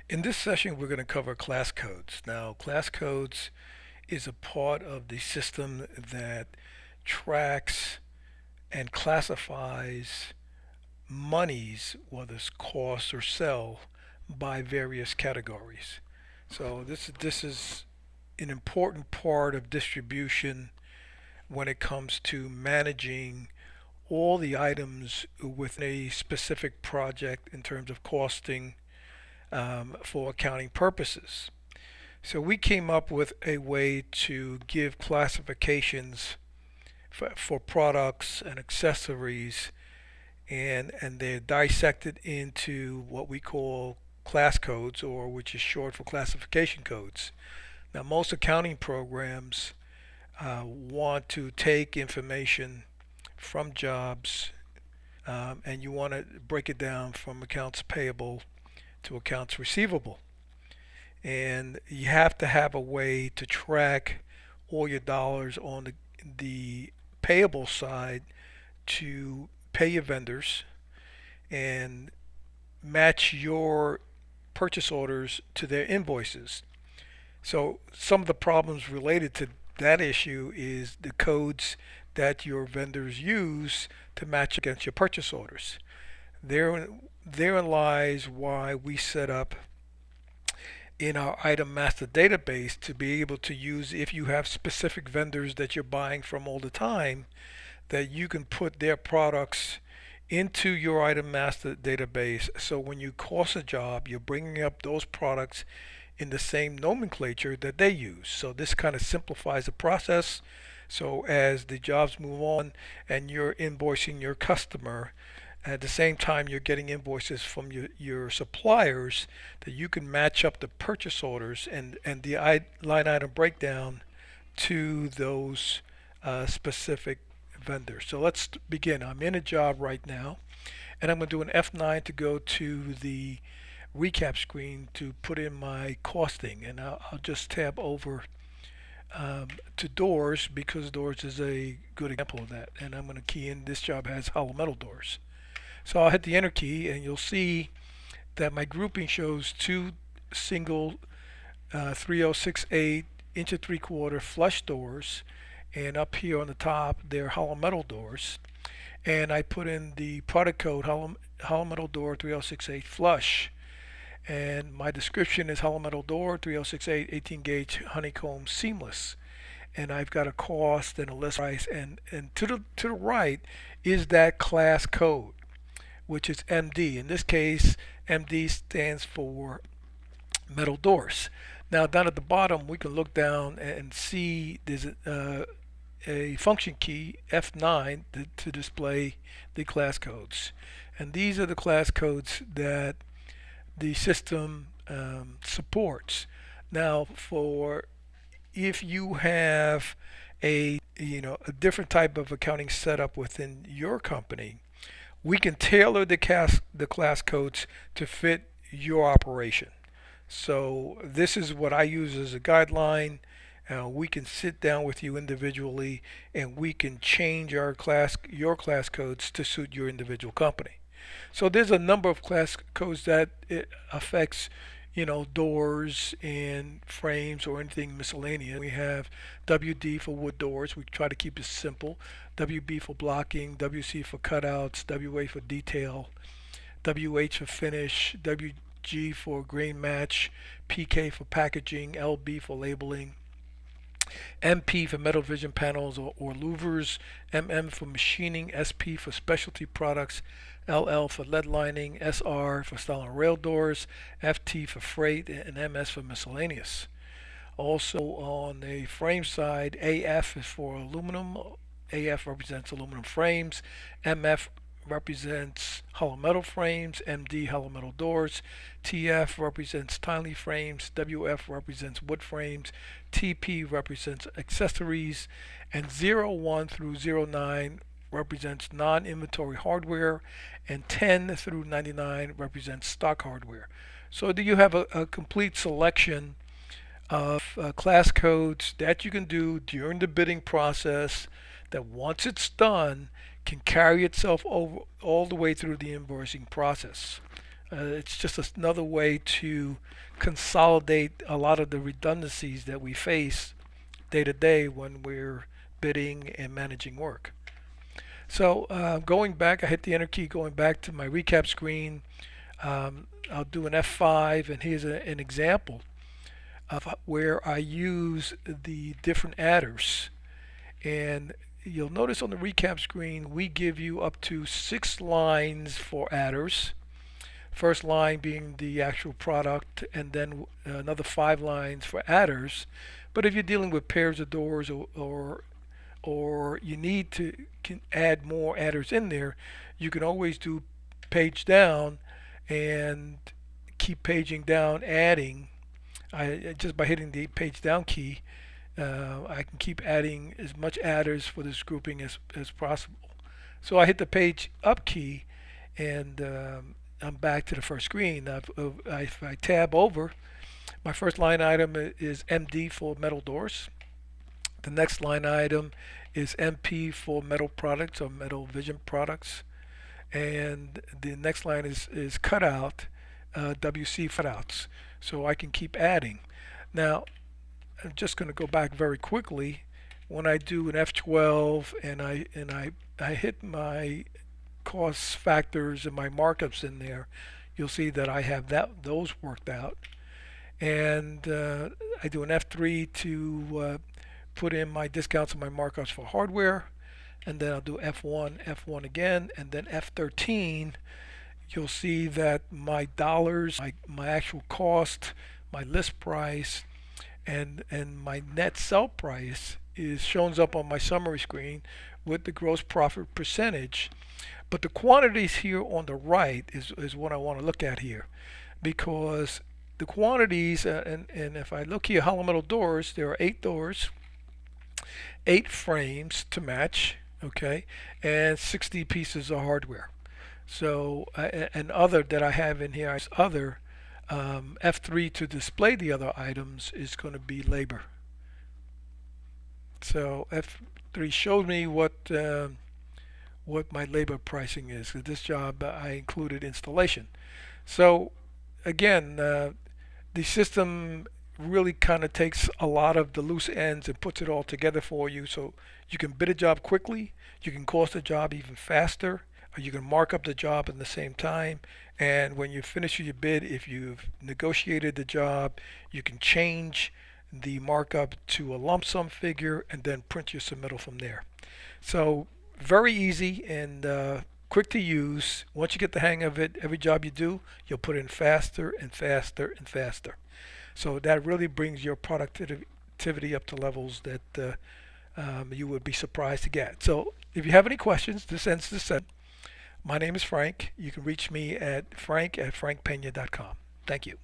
In this session, we're going to cover class codes. Now, class codes is a part of the system that tracks and classifies monies, whether it's cost or sell, by various categories. So this is an important part of distribution when it comes to managing all the items within a specific project in terms of costing for accounting purposes. So we came up with a way to give classifications for products and accessories, and they're dissected into what we call class codes, or which is short for classification codes. Now, most accounting programs want to take information from jobs, and you want to break it down from accounts payable to accounts receivable. And you have to have a way to track all your dollars on the payable side to pay your vendors and match your purchase orders to their invoices. So some of the problems related to that issue is the codes that your vendors use to match against your purchase orders. Therein lies why we set up in our item master database to be able to use, if you have specific vendors that you're buying from all the time, that you can put their products into your item master database. So when you cost a job, you're bringing up those products in the same nomenclature that they use. So this kind of simplifies the process. So as the jobs move on and you're invoicing your customer, at the same time you're getting invoices from your suppliers, that you can match up the purchase orders and the line item breakdown to those specific vendors. So let's begin. I'm in a job right now, and I'm going to do an F9 to go to the recap screen to put in my costing, and I'll just tab over to doors, because doors is a good example of that. And I'm going to key in, this job has hollow metal doors. So I'll hit the enter key, and you'll see that my grouping shows two single 3068 inch and 3/4 flush doors, and up here on the top they're hollow metal doors. And I put in the product code hollow metal door 3068 flush, and my description is hollow metal door 3068 18 gauge honeycomb seamless. And I've got a cost and a list price, and to the right is that class code, which is MD. In this case, MD stands for metal doors. Now down at the bottom, we can look down and see there's a function key, F9, to display the class codes. And these are the class codes that the system supports. Now, for if you have a different type of accounting setup within your company, we can tailor the class codes to fit your operation. So this is what I use as a guideline. We can sit down with you individually, and we can change your class codes to suit your individual company. So there's a number of class codes that it affects, doors and frames or anything miscellaneous. We have WD for wood doors. We try to keep it simple. WB for blocking, WC for cutouts, WA for detail, WH for finish, WG for grain match, PK for packaging, LB for labeling, MP for metal vision panels or louvers, MM for machining, SP for specialty products, LL for lead lining, SR for style and rail doors, FT for freight, and MS for miscellaneous. Also on the frame side, AF is for aluminum. AF represents aluminum frames. MF represents hollow metal frames. MD hollow metal doors. TF represents tiny frames. WF represents wood frames. TP represents accessories. And 01 through 09 represents non-inventory hardware, and 10 through 99 represents stock hardware. So do you have a complete selection of class codes that you can do during the bidding process, that once it's done can carry itself over all the way through the invoicing process. It's just another way to consolidate a lot of the redundancies that we face day to day when we're bidding and managing work. So going back, I hit the enter key, going back to my recap screen. I'll do an F5, and here's an example of where I use the different adders. And you'll notice on the recap screen, we give you up to 6 lines for adders. First line being the actual product, and then another 5 lines for adders. But if you're dealing with pairs of doors, or you need to can add more adders in there, you can always do page down and keep paging down, adding. Just by hitting the page down key, I can keep adding as much adders for this grouping as possible. So I hit the page up key, and I'm back to the first screen. If I tab over, my first line item is MD for metal doors. The next line item is MP for metal products or metal vision products. And the next line is cutout, WC cutouts. So I can keep adding. Now, I'm just going to go back very quickly. When I do an F12 and I hit my cost factors and my markups in there, you'll see that I have those worked out. And I do an F3 to put in my discounts and my markups for hardware, and then I'll do F1, F1 again, and then F13. You'll see that my dollars, my actual cost, my list price, and my net sell price shows up on my summary screen with the gross profit percentage. But the quantities here on the right is what I want to look at here, because the quantities, and if I look here, hollow metal doors, there are 8 doors, 8 frames to match, okay, and 60 pieces of hardware. So and other that I have in here is other. F3 to display the other items is going to be labor. So F3 shows me what my labor pricing is. For this job, I included installation. So again, the system really kind of takes a lot of the loose ends and puts it all together for you, so you can bid a job quickly, you can cost a job even faster, or you can mark up the job at the same time. And when you finish your bid, if you've negotiated the job, you can change the markup to a lump sum figure and then print your submittal from there. So very easy and quick to use. Once you get the hang of it, every job you do, you'll put in faster and faster and faster. So that really brings your productivity up to levels that you would be surprised to get. So if you have any questions, this ends the session. My name is Frank. You can reach me at frank@frankpena.com. Thank you.